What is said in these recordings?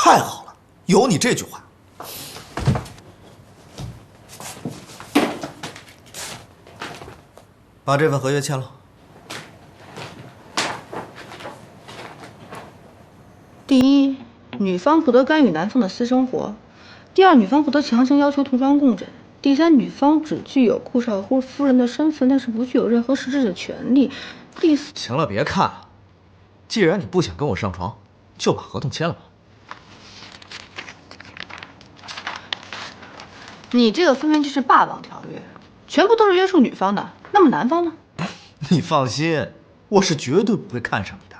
太好了，有你这句话。把这份合约签了。第一，女方不得干预男方的私生活；第二，女方不得强行要求同床共枕；第三，女方只具有顾少夫夫人的身份，但是不具有任何实质的权利；第四，行了，别看了。既然你不想跟我上床，就把合同签了吧。你这个分明就是霸王条约，全部都是约束女方的。那么男方呢？你放心，我是绝对不会看上你的。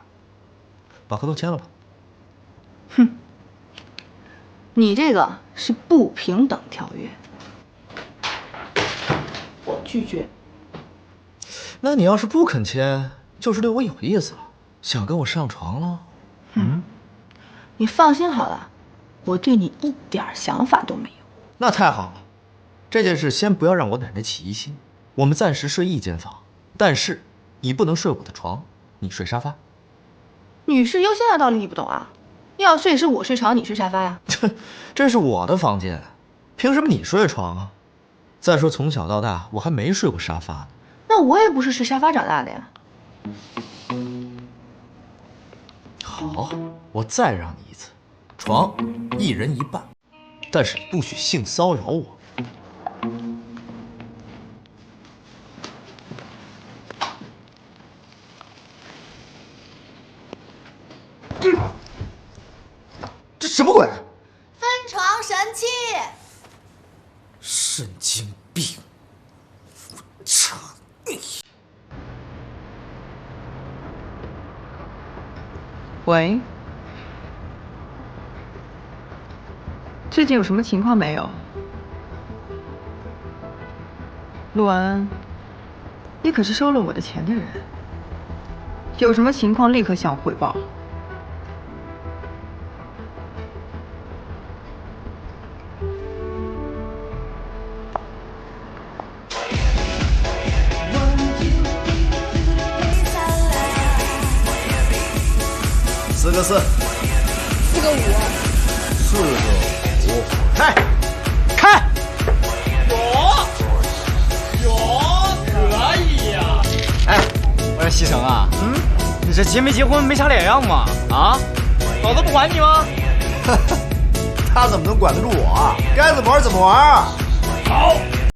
把合同签了吧。哼，你这个是不平等条约，我拒绝。那你要是不肯签，就是对我有意思了，想跟我上床了。你放心好了，我对你一点想法都没有。那太好了，这件事先不要让我奶奶起疑心。我们暫时睡一間房，但是你不能睡我的床，你睡沙发。女士优先的道理你不懂啊？要睡是我睡床，你睡沙发呀？这是我的房间，凭什么你睡床啊？再说从小到大我还没睡过沙发呢。那我也不是睡沙发长大的呀。好，我再让你一次，床一人一半，但是你不许性騷擾我。这什么鬼？分床神器。神经病！操你！喂，最近有什么情况没有？陆安，你可是收了我的钱的人，有什么情况立刻向我汇报。4个4，4个5，4个5，开，开！可以呀！哎，我说西城啊，你这结没結婚沒啥兩樣嘛？啊，老子不管你嗎？他怎麼能管得住我？該怎麼玩怎麼玩。好。